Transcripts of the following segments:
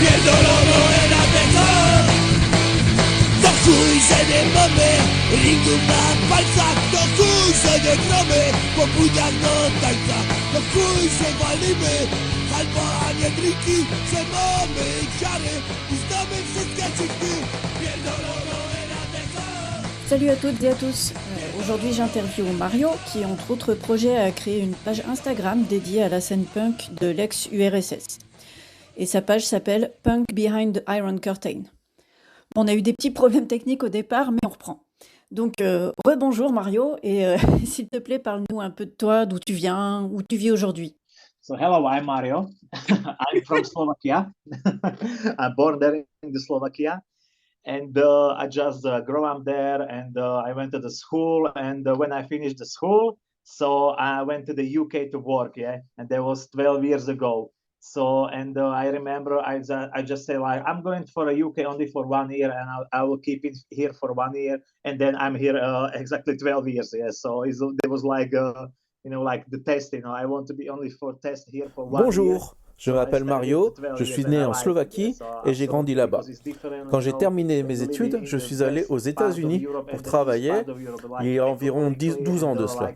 Viendo lobo en la mesa. Tokuj się nie mamy, ringów na palcach. Tokuj się nie gramy, po budziach do tańca. Tokuj się walimy, albo a nie drinki. Że mamy ciary i znamy wszystkie cichy. Viendo lobo en la mesa. Salut à toutes et à tous. Aujourd'hui, j'interviewe Mario qui, entre autres projets, a créé une page Instagram dédiée à la scène punk de l'ex-URSS. Et sa page s'appelle Punk Behind the Iron Curtain. Bon, on a eu des petits problèmes techniques au départ, mais on reprend. Donc, rebonjour Mario, et s'il te plaît, parle-nous un peu de toi, d'où tu viens, où tu vis aujourd'hui. So hello, I'm Mario. I'm from Slovakia. I'm born there in the Slovakia, and I just grew up there. And I went to the school. And when I finished the school, so I went to the UK to work. Yeah, and that was 12 years ago. So and I remember I just say like I'm going for a UK only for 1 year, and I will keep it here for 1 year, and then I'm here exactly 12 years. Yeah, so it was like. Like the test, I want to be only for test here for 1 year. Bonjour, je m'appelle Mario, je suis né en Slovaquie et j'ai grandi là-bas. Quand j'ai terminé mes études, je suis allé aux États-Unis pour travailler il y a environ 12 ans de cela.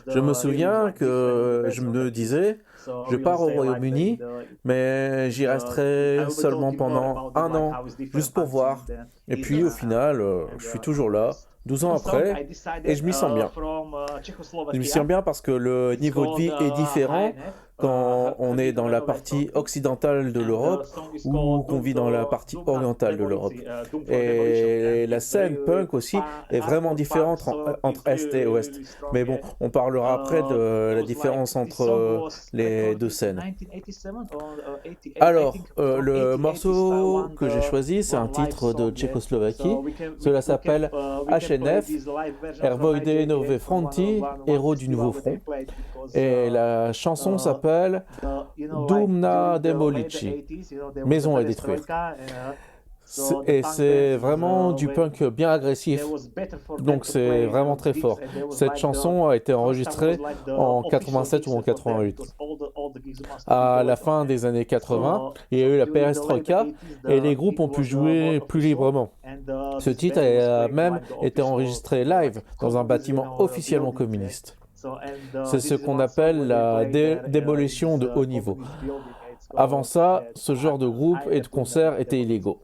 Je me souviens que je me disais, je pars au Royaume-Uni, mais j'y resterai seulement pendant 1 an, juste pour voir. Et puis au final, je suis toujours là. 12 ans après, et je m'y sens bien. Je m'y sens bien parce que le niveau de vie est différent quand on est dans la partie occidentale de l'Europe ou qu'on vit dans la partie orientale de l'Europe. Et la scène punk aussi est vraiment différente entre Est et Ouest. Mais bon, on parlera après de la différence entre les deux scènes. Alors, le morceau que j'ai choisi, c'est un titre de Tchécoslovaquie. Cela s'appelle HNF, Hervojde Nové Fronti, Héros du Nouveau Front. Et la chanson s'appelle Dům na demolici, Maison à détruire. Et c'est vraiment du punk bien agressif, donc c'est vraiment très fort. Cette chanson a été enregistrée en 87 ou en 88. À la fin des années 80, il y a eu la perestroïka et les groupes ont pu jouer plus librement. Ce titre a même été enregistré live dans un bâtiment officiellement communiste. C'est ce qu'on appelle la démolition de haut niveau. Avant ça, ce genre de groupe et de concerts étaient illégaux.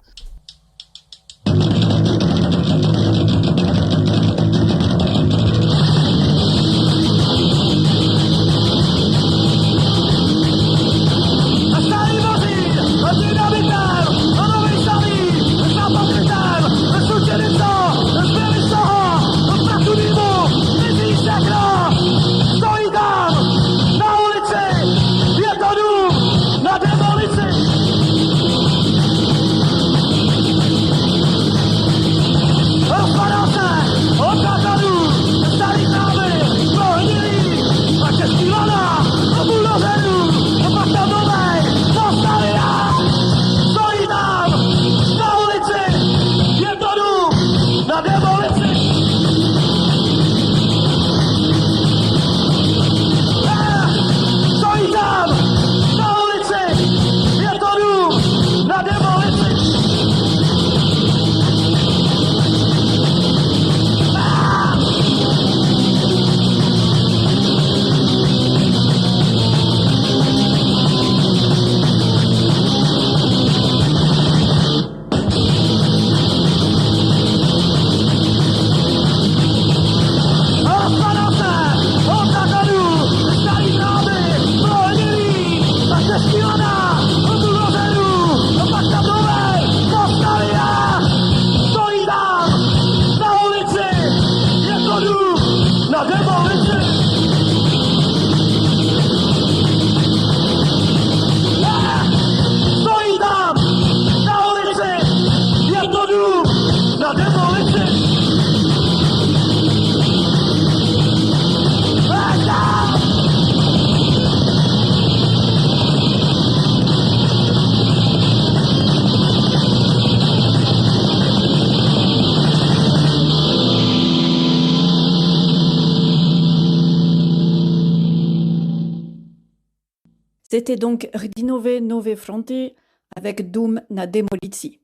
C'était donc Rdinové Nové Fronti avec Doom na Demolici.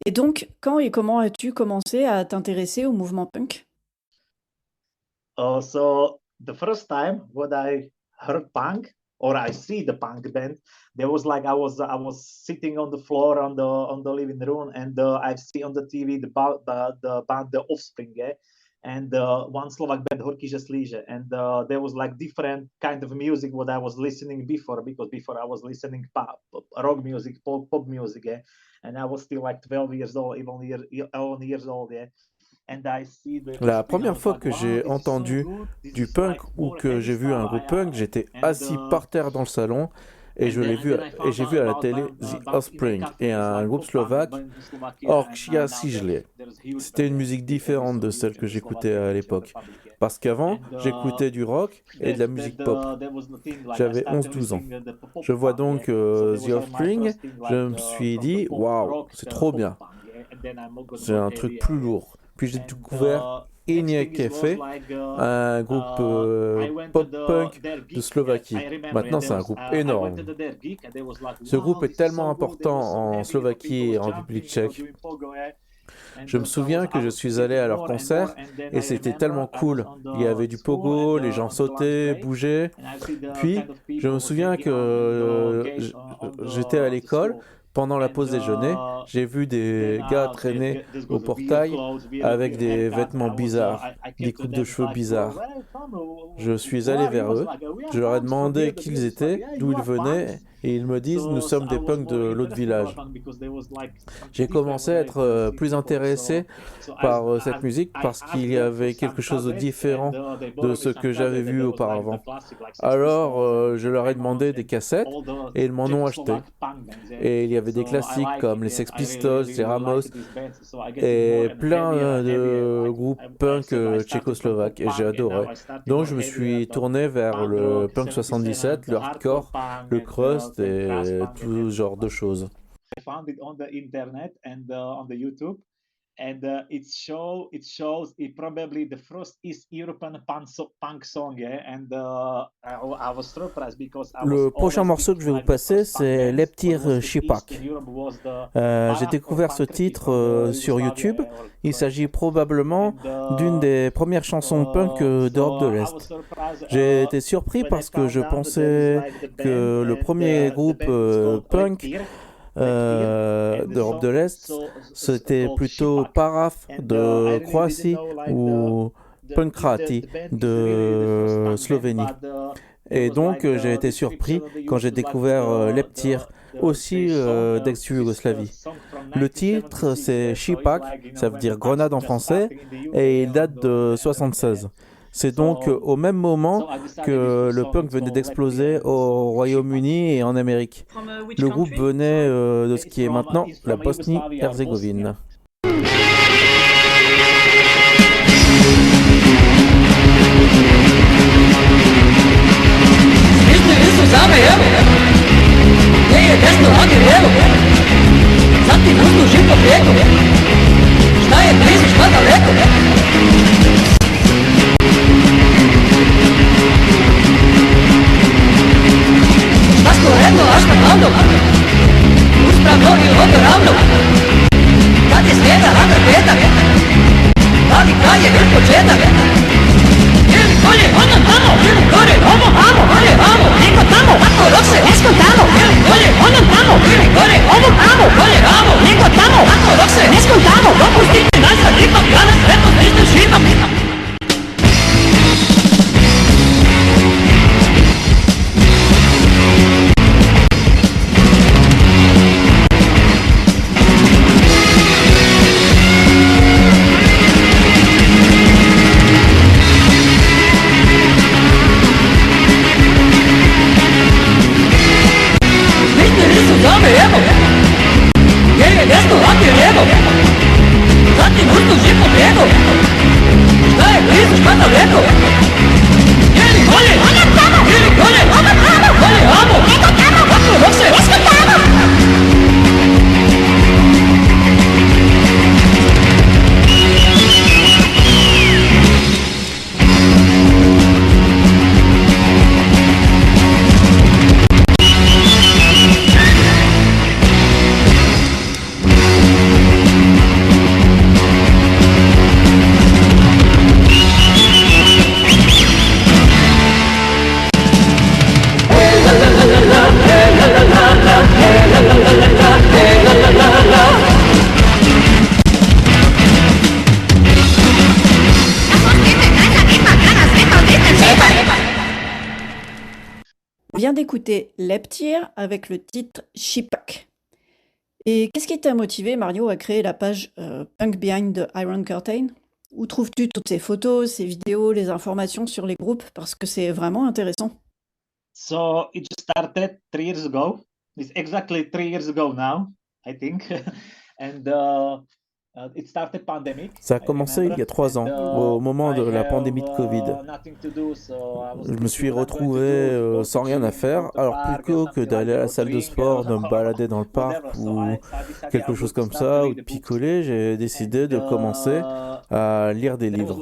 Et donc, quand et comment as-tu commencé à t'intéresser au mouvement punk? So the first time when I heard punk or I see the punk band, there was like I was sitting on the floor on the living room, and I see on the TV the band The Offspring, yeah? And one Slovak band Horky Slíže, and there was like different kind of music what I was listening before, because before I was listening rock music, pop music, yeah? And I was still like 12 years old, 11 years old, yeah? La première fois que j'ai entendu du punk ou que j'ai vu un groupe punk, j'étais assis par terre dans le salon et j'ai vu à la télé The Offspring et un groupe slovaque, Horky Slíže. C'était une musique différente de celle que j'écoutais à l'époque. Parce qu'avant, j'écoutais du rock et de la musique pop. J'avais 11-12 ans. Je vois donc The Offspring, je me suis dit, waouh, c'est trop bien. C'est un truc plus lourd. Puis j'ai découvert Eniac Café, un groupe pop-punk de Slovaquie. Maintenant, c'est un groupe énorme. Ce groupe est tellement important en Slovaquie et en République tchèque. Je me souviens que je suis allé à leur concert et c'était tellement cool. Il y avait du pogo, les gens sautaient, bougeaient. Puis, je me souviens que j'étais à l'école. Pendant la pause déjeuner, j'ai vu des gars traîner au portail avec des vêtements bizarres, des coupes de cheveux bizarres. Je suis allé vers eux, je leur ai demandé qui ils étaient, d'où ils venaient, et ils me disent « Nous sommes des punks de l'autre village ». J'ai commencé à être plus intéressé par cette musique parce qu'il y avait quelque chose de différent de ce que j'avais vu auparavant. Alors, je leur ai demandé des cassettes et ils m'en ont acheté. Et il y avait des classiques comme les Sex Pistols, les Ramos et plein de groupes punk tchécoslovaques et j'ai adoré. Donc je me suis tourné vers le punk 77, le hardcore, le crust et tout genre de choses. I found it on the internet and on the YouTube, and it shows it probably the first East European punk song, yeah? And I was surprised because le prochain morceau que je vais vous passer, c'est Leptir Šipak. J'ai découvert ce titre sur YouTube. Il s'agit probablement d'une des premières chansons punk d'Europe de l'Est. J'ai été surpris parce que je pensais que le premier groupe punk d'Europe de l'Est, c'était plutôt Paraf de Croatie ou Punkrati de Slovénie. Et donc j'ai été surpris quand j'ai découvert Leptir, aussi d'ex-Yougoslavie. Le titre c'est Šipak, ça veut dire grenade en français, et il date de 1976. C'est donc au même moment que le punk venait d'exploser au Royaume-Uni et en Amérique. Le groupe venait de ce qui est maintenant la Bosnie-Herzégovine. Oye, ¿dónde estamos? Rok se es contado. Oye, ¿dónde estamos? Corre, d'écouter Leptir avec le titre Shipak. Et qu'est-ce qui t'a motivé, Mario, à créer la page Punk Behind the Iron Curtain? Où trouves-tu toutes ces photos, ces vidéos, les informations sur les groupes? Parce que c'est vraiment intéressant. So it just started 3 years ago. It's exactly 3 years ago now, I think. And it started pandemic. Ça a commencé il y a 3 ans, au moment de la pandémie de Covid. Je me suis retrouvé sans rien à faire, alors plutôt que d'aller à la salle de sport, de me balader dans le parc ou quelque chose comme ça, ou de picoler, j'ai décidé de commencer à lire des livres.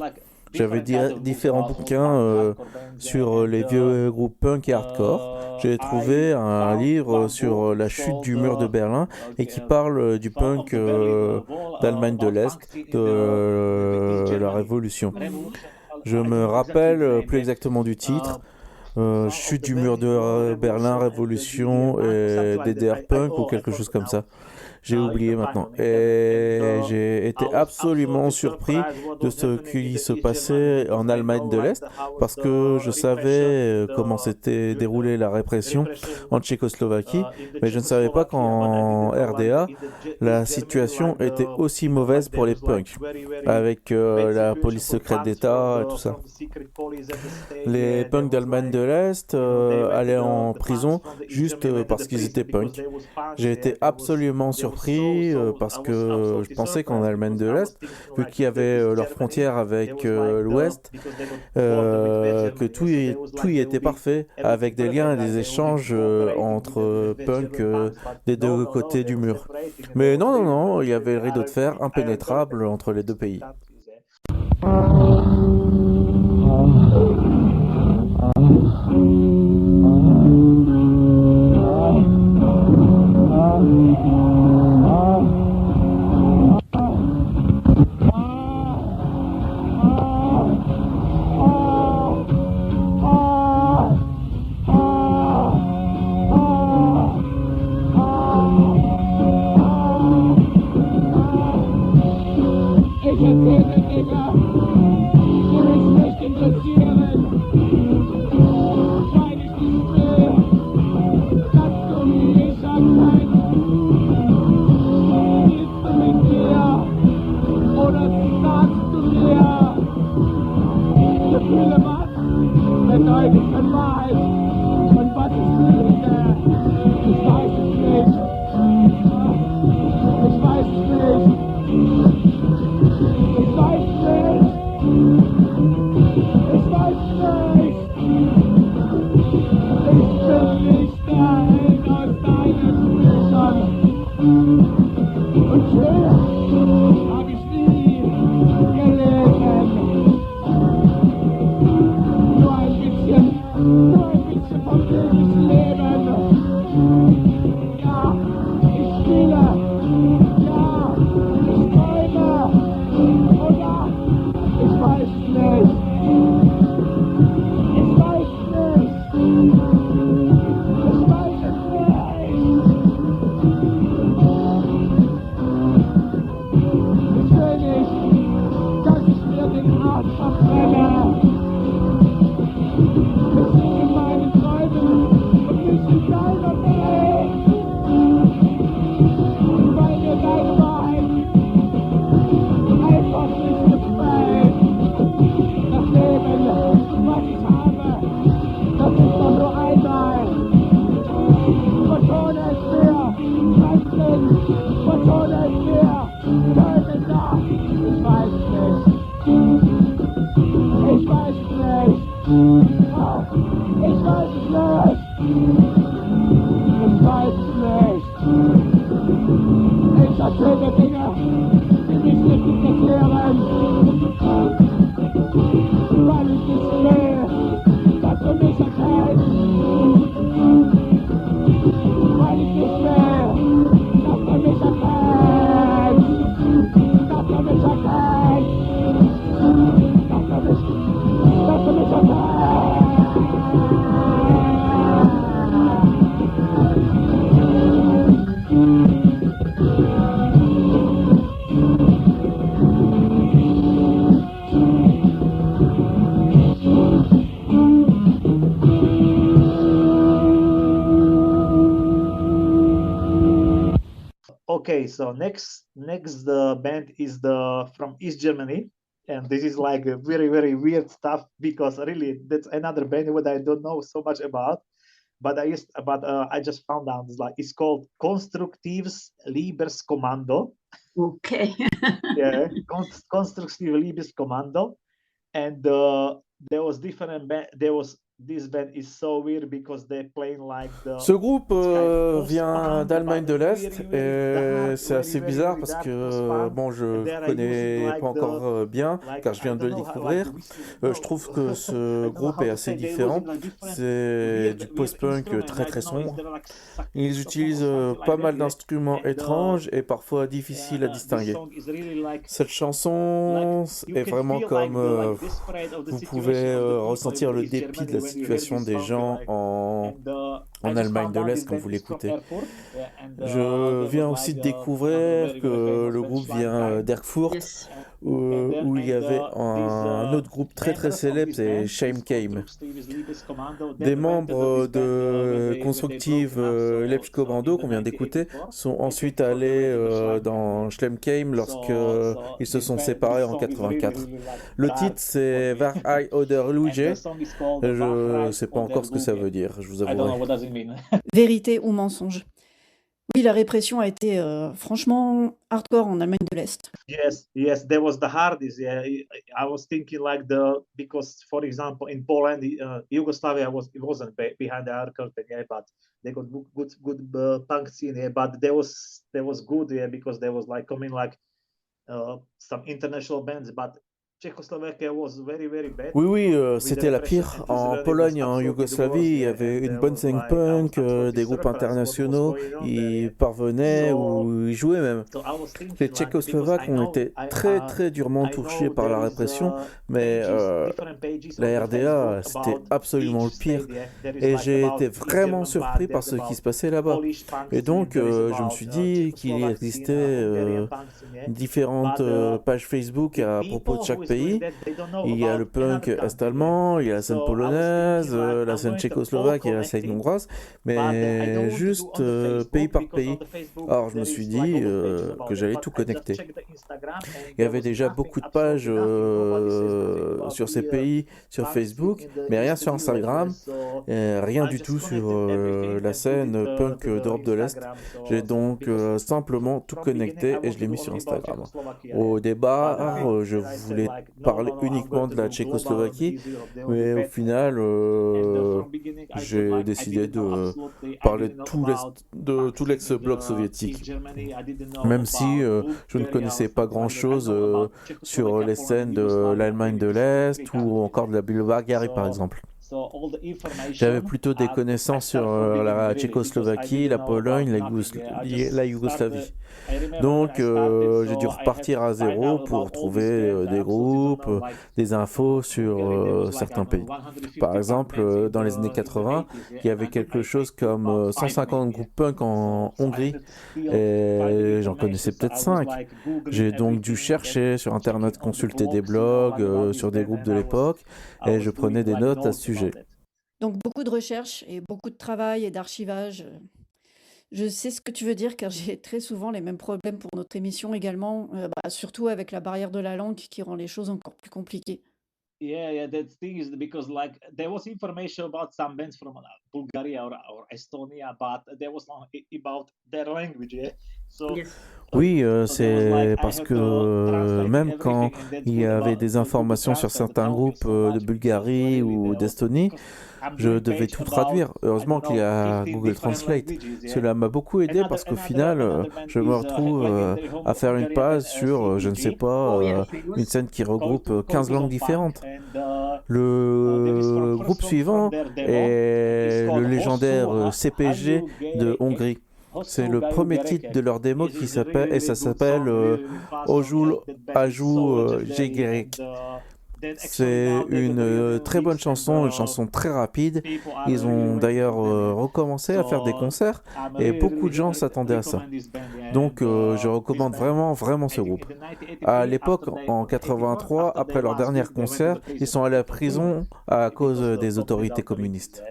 J'avais différents bouquins sur les vieux groupes punk et hardcore. J'ai trouvé un livre sur la chute du mur de Berlin et qui parle du punk d'Allemagne de l'Est, de la Révolution. Je me rappelle plus exactement du titre. Chute du mur de Berlin, Révolution et DDR Punk ou quelque chose comme ça. J'ai oublié maintenant. Et j'ai été absolument surpris de ce qui se passait en Allemagne de l'Est parce que je savais comment s'était déroulée la répression en Tchécoslovaquie, mais je ne savais pas qu'en RDA, la situation était aussi mauvaise pour les punks, avec la police secrète d'État et tout ça. Les punks d'Allemagne de l'Est allaient en prison juste parce qu'ils étaient punks. J'ai été absolument surpris parce que je pensais qu'en Allemagne de l'Est, vu qu'il y avait leurs frontières avec l'Ouest, que tout y était parfait, avec des liens et des échanges entre punk des deux côtés du mur. Mais non, il y avait le rideau de fer impénétrable entre les deux pays. okay, so next the band is from East Germany, and this is like a very very weird stuff because really that's another band that I don't know so much about, but I just found out it's called Konstruktives Liebeskommando. Okay. Yeah, Konstruktive Liebeskommando, and this band is so weird because they're playing like Ce groupe vient d'Allemagne de l'Est et c'est assez bizarre parce que bon, je ne connais pas encore bien car je viens de le découvrir. Je trouve que ce groupe est assez différent. C'est du post-punk très très sombre. Ils utilisent pas mal d'instruments étranges et parfois difficiles à distinguer. Cette chanson est vraiment comme vous pouvez ressentir le dépit de la situation des gens en Allemagne de l'Est quand vous l'écoutez. Je viens aussi de découvrir que le groupe vient d'Erfurt, où il y avait un autre groupe très très célèbre, c'est Shame Came. Des membres de Konstruktive Liebeskommando qu'on vient d'écouter sont ensuite allés dans Shame Came lorsqu'ils se sont séparés en 84. Le titre c'est War I oder Lüge. Je ne sais pas encore ce que ça veut dire, je vous avouerai. Vérité ou mensonge. Oui, la répression a été franchement hardcore en Allemagne de l'Est. Yes, that was the hardest. Yeah, I was thinking because, for example, in Poland, Yugoslavia wasn't behind the hard curtain, yeah, but they got good punk scene, yeah, but that was good, yeah, because there was coming some international bands, but Czechoslovakia was very, very bad. Oui, c'était la pire. En Pologne et en Yougoslavie, il y avait une bonne scène punk, des groupes internationaux, ils parvenaient ou ils jouaient même. Les Tchécoslovaques ont été très, très durement touchés par la répression, mais la RDA, c'était absolument le pire. Et j'ai été vraiment surpris par ce qui se passait là-bas. Et donc, je me suis dit qu'il existait différentes pages Facebook à propos de chaque pays. Il y a le punk est-allemand, il y a la scène polonaise, la scène tchécoslovaque et la scène hongroise, mais juste pays par pays. Alors je me suis dit que j'allais tout connecter. Il y avait déjà beaucoup de pages sur ces pays sur Facebook, mais rien sur Instagram, rien du tout sur la scène punk d'Europe de l'Est. J'ai donc simplement tout connecté et je l'ai mis sur Instagram. Au départ, je voulais parler uniquement de la Tchécoslovaquie, mais au final, j'ai décidé de parler de tout l'ex-bloc soviétique, même si je ne connaissais pas grand-chose sur les scènes de l'Allemagne de l'Est ou encore de la Bulgarie, par exemple. J'avais plutôt des connaissances sur la Tchécoslovaquie, la Pologne, la Yougoslavie. Donc j'ai dû repartir à zéro pour trouver des groupes, des infos sur certains pays. Par exemple, dans les années 80, il y avait quelque chose comme 150 groupes punk en Hongrie et j'en connaissais peut-être 5. J'ai donc dû chercher sur Internet, consulter des blogs sur des groupes de l'époque et je prenais des notes à ce sujet. Donc beaucoup de recherches et beaucoup de travail et d'archivage. Je sais ce que tu veux dire car j'ai très souvent les mêmes problèmes pour notre émission également, surtout avec la barrière de la langue qui rend les choses encore plus compliquées. Yeah, that thing is because there was information about some bands from Bulgaria or Estonia, but there was not about their language. Yeah? So, Yes. Oui, c'est parce que même quand il y avait des informations sur certains groupes de Bulgarie ou d'Estonie, je devais tout traduire. Heureusement qu'il y a Google Translate. Cela m'a beaucoup aidé parce qu'au final, je me retrouve à faire une page sur, je ne sais pas, une scène qui regroupe 15 langues différentes. Le groupe suivant est le légendaire CPG de Hongrie. C'est le premier titre de leur démo ça s'appelle Ojul Aju Jégerek. C'est une très bonne chanson, une chanson très rapide. Ils ont d'ailleurs recommencé à faire des concerts et beaucoup de gens s'attendaient à ça. Donc je recommande vraiment ce groupe. À l'époque, en 83, après leur dernier concert, ils sont allés à prison à cause des autorités communistes.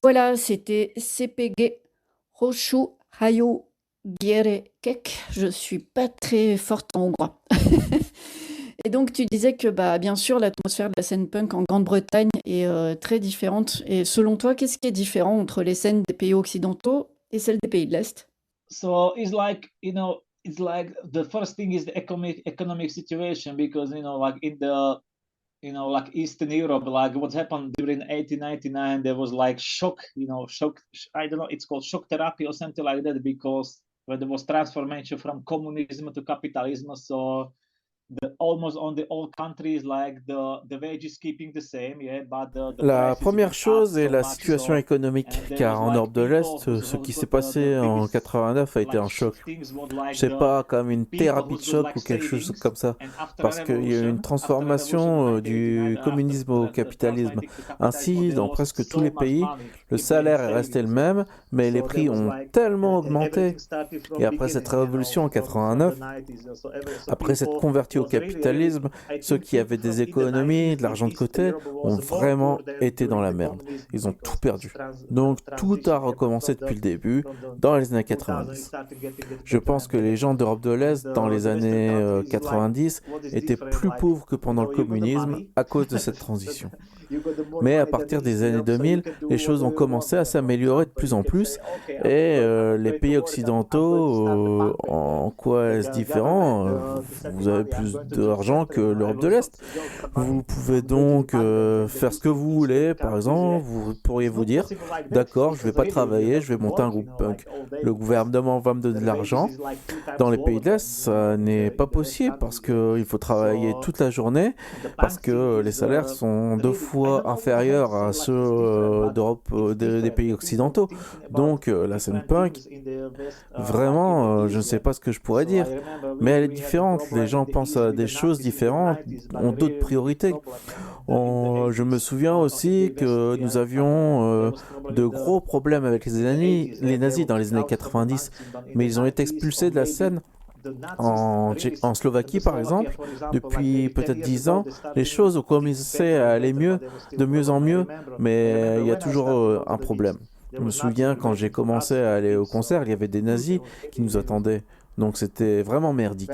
Voilà, c'était CPG Hoshu Hayu Giere Kek. Je suis pas très forte en hongrois. Et donc, tu disais que, bien sûr, l'atmosphère de la scène punk en Grande-Bretagne est très différente. Et selon toi, qu'est-ce qui est différent entre les scènes des pays occidentaux et celles des pays de l'Est? So it's like, it's like the first thing is the economic situation, because, like in the, like Eastern Europe, like what happened during 1899, there was like shock, I don't know, it's called shock therapy or something like that, because when there was transformation from communism to capitalism, so almost on the all countries, like the wages keeping the same, but the La première chose est la so much, situation so, économique, and there car was en like Europe de people l'Est, who ce qui thought s'est the passé en biggest, 89 a été un like, choc. things was like Je sais the pas, comme une people thérapie who de do choc like ou quelque chose savings, comme ça, and after parce qu'il y a eu une revolution, transformation du 1989, communisme au capitalisme. Ainsi, dans presque tous les pays, le salaire est resté le même, mais les prix ont tellement augmenté. Et après cette révolution en 89, après s'être converti au capitalisme, ceux qui avaient des économies, de l'argent de côté, ont vraiment été dans la merde. Ils ont tout perdu. Donc tout a recommencé depuis le début, dans les années 90. Je pense que les gens d'Europe de l'Est, dans les années 90, étaient plus pauvres que pendant le communisme à cause de cette transition. Mais à partir des années 2000, les choses ont commencé à s'améliorer de plus en plus, et les pays occidentaux, en quoi est-ce différent? Vous avez plus d'argent que l'Europe de l'Est. Vous pouvez donc faire ce que vous voulez. Par exemple, vous pourriez vous dire, d'accord, je vais pas travailler, je vais monter un groupe punk. Le gouvernement va me donner de l'argent. Dans les pays de l'Est, ça n'est pas possible parce qu'il faut travailler toute la journée, parce que les salaires sont 2 fois inférieurs à ceux d'Europe, des pays occidentaux. Donc la scène punk, vraiment, je ne sais pas ce que je pourrais dire, mais elle est différente. Les gens pensent à des choses différentes, ont d'autres priorités. Je me souviens aussi que nous avions de gros problèmes avec les nazis dans les années 90, mais ils ont été expulsés de la scène. En Slovaquie, par exemple, depuis peut-être 10 ans, les choses ont commencé à aller mieux, de mieux en mieux, mais il y a toujours un problème. Je me souviens, quand j'ai commencé à aller au concert, il y avait des nazis qui nous attendaient, donc c'était vraiment merdique.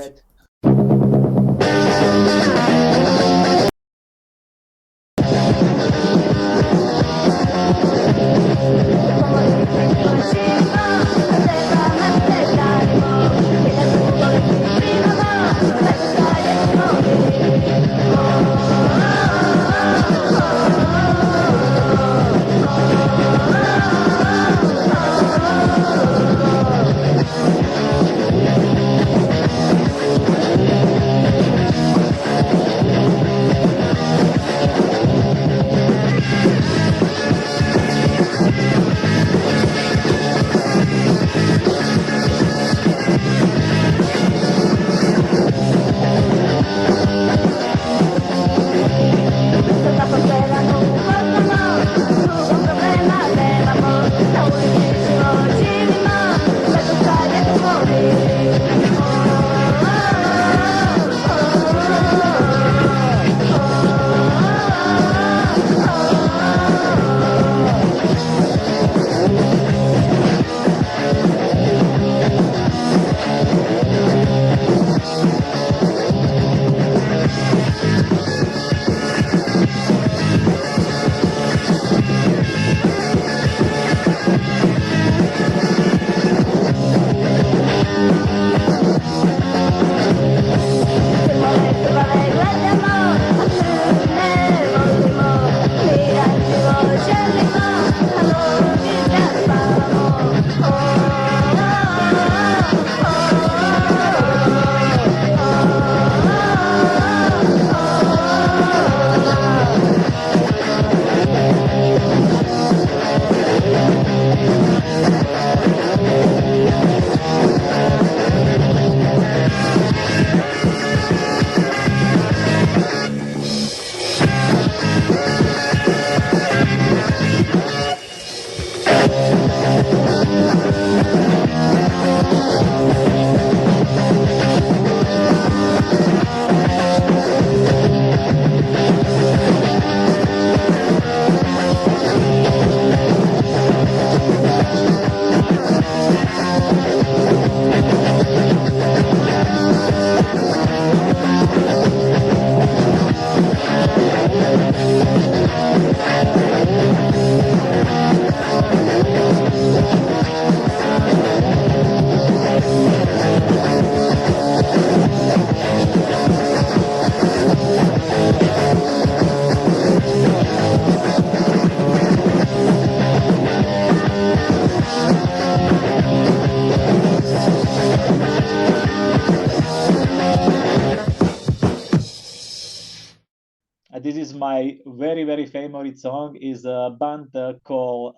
is my very favorite song. Is a band called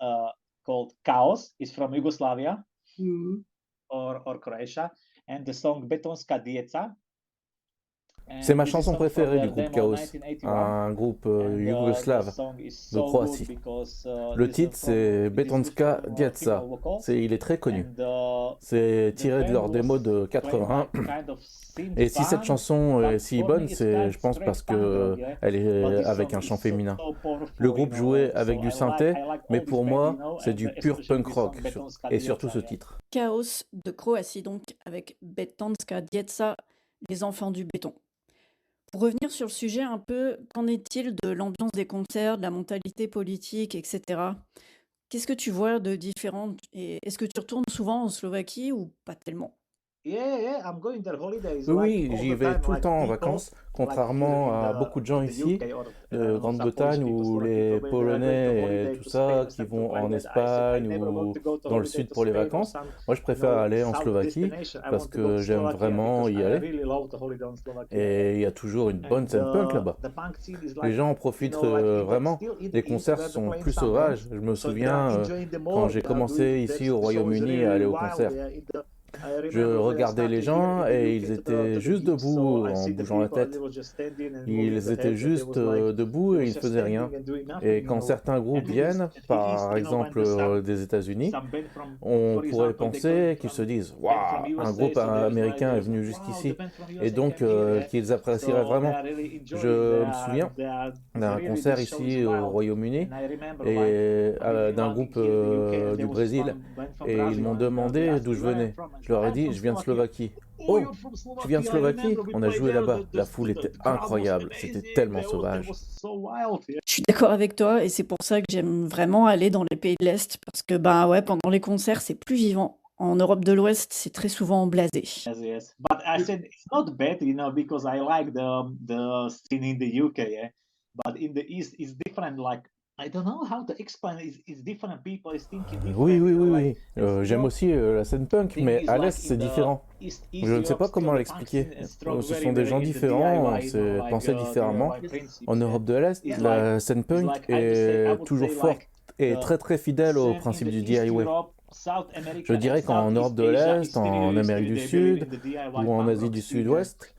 Chaos. It's from Yugoslavia or Croatia, and the song Betonska Djeca. C'est ma chanson préférée du groupe Chaos, un groupe yougoslave de Croatie. Le titre, c'est Betonska Djeca. Il est très connu. C'est tiré de leur démo de 81. Et si cette chanson est si bonne, c'est, je pense, parce qu'elle est avec un chant féminin. Le groupe jouait avec du synthé, mais pour moi, c'est du pur punk rock, et surtout ce titre. Chaos de Croatie, donc, avec Betonska Djeca, les enfants du béton. Pour revenir sur le sujet un peu, qu'en est-il de l'ambiance des concerts, de la mentalité politique, etc. Qu'est-ce que tu vois de différent et est-ce que tu retournes souvent en Slovaquie ou pas tellement? Oui, j'y vais tout le temps en vacances, contrairement à beaucoup de gens ici, de Grande-Bretagne, ou les Polonais et tout ça, qui vont en Espagne ou dans le sud pour les vacances. Moi, je préfère aller en Slovaquie parce que j'aime vraiment y aller. Et il y a toujours une bonne scène punk là-bas. Les gens en profitent vraiment. Les concerts sont plus sauvages. Je me souviens quand j'ai commencé ici au Royaume-Uni à aller au concert. Je regardais les gens et ils étaient juste debout en bougeant la tête. Ils étaient juste debout et ils ne faisaient rien. Et quand certains groupes viennent, par exemple des États-Unis, on pourrait penser qu'ils se disent « Waouh, un groupe américain est venu jusqu'ici » et donc qu'ils apprécieraient vraiment. Je me souviens d'un concert ici au Royaume-Uni et d'un groupe du Brésil et ils m'ont demandé d'où je venais. Je leur ai dit, je viens de Slovaquie. Oh, tu viens de Slovaquie? On a joué là-bas. La foule était incroyable. C'était tellement sauvage. Je suis d'accord avec toi et c'est pour ça que j'aime vraiment aller dans les pays de l'Est parce que bah ouais, pendant les concerts, c'est plus vivant. En Europe de l'Ouest, c'est très souvent blasé. Yes. But I said it's not bad, because I like the scene in the UK, yeah. But in the East, it's different. Like I don't know how to explain. It's different. People is thinking different. Oui. J'aime aussi la scène punk, mais à l'Est, c'est différent. Je ne sais pas comment l'expliquer. Ce sont des gens différents, c'est pensé différemment. En Europe de l'Est, la scène punk est toujours forte et très fidèle au principe du DIY. Je dirais qu'en Europe de l'Est, en Amérique du Sud ou en Asie du Sud-Ouest,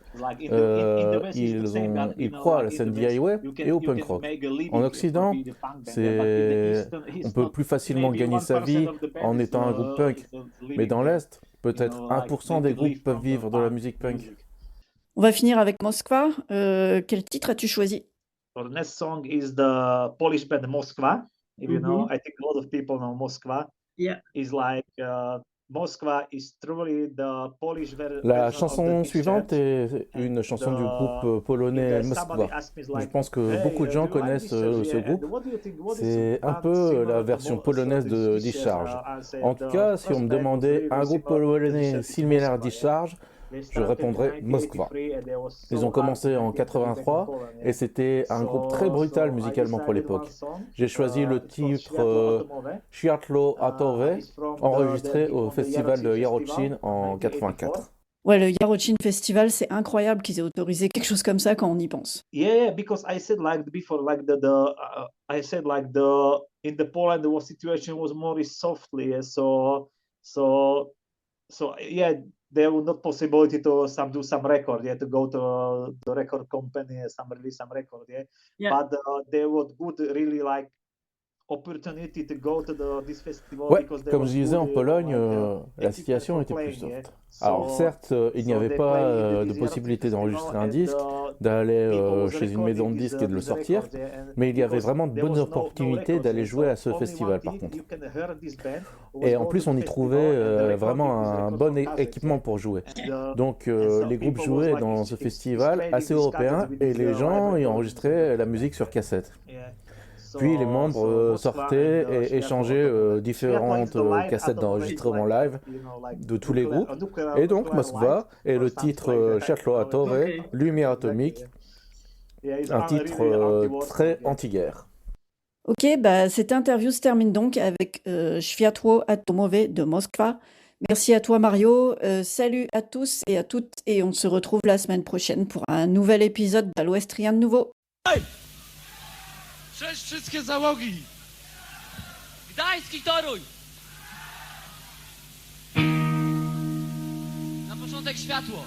ils croient à la scène DIY et au punk rock. En Occident, on peut plus facilement gagner sa vie en étant un groupe punk. Mais dans l'Est, peut-être 1% des groupes peuvent vivre de la musique punk. On va finir avec Moskva. Quel titre as-tu choisi? The next song is the Polish band Moskva. If you know, I think a lot of people know Moskva. Yeah. It's like Moskva is truly the Polish version. La chanson suivante est une chanson du groupe polonais Moskva. Je pense que beaucoup de gens connaissent ce groupe. C'est un peu la version polonaise de Discharge. En tout cas, si on me demandait un groupe polonais similaire à Discharge, je répondrais Moskva. Ils ont commencé en 83 et c'était un groupe très brutal musicalement pour l'époque. J'ai choisi le titre Światło Atowe, enregistré au festival de Jarocin en 84. Ouais, le Jarocin Festival, c'est incroyable qu'ils aient autorisé quelque chose comme ça quand on y pense. Yeah, because I said like before, like I said like in the Poland the situation was more softly, so yeah. There was not possibility to do some record, to go to the record company, release some record, But there was good, really like opportunity to go to this festival. Ouais, comme je disais, en Pologne, la situation était plus soft. Alors certes, il n'y avait pas de possibilité d'enregistrer un disque, d'aller chez une maison de disques et de le sortir, mais il y avait vraiment de bonnes opportunités d'aller jouer à ce festival par contre. Et en plus, on y trouvait vraiment un bon équipement pour jouer. Donc les groupes jouaient dans ce festival assez européen et les gens y enregistraient la musique sur cassette. Puis les membres sortaient et échangeaient différentes cassettes d'enregistrement live de tous les groupes. Et donc Moskva et le titre Światło Atowe, Lumière atomique, un titre très anti-guerre. Ok, bah, cette interview se termine donc avec Światło Atomowe de Moskva. Merci à toi Mario, salut à tous et à toutes et on se retrouve la semaine prochaine pour un nouvel épisode d'Al Ouest Rien de Nouveau. Hey! Cześć wszystkie załogi! Gdański Toruń! Na początek światło.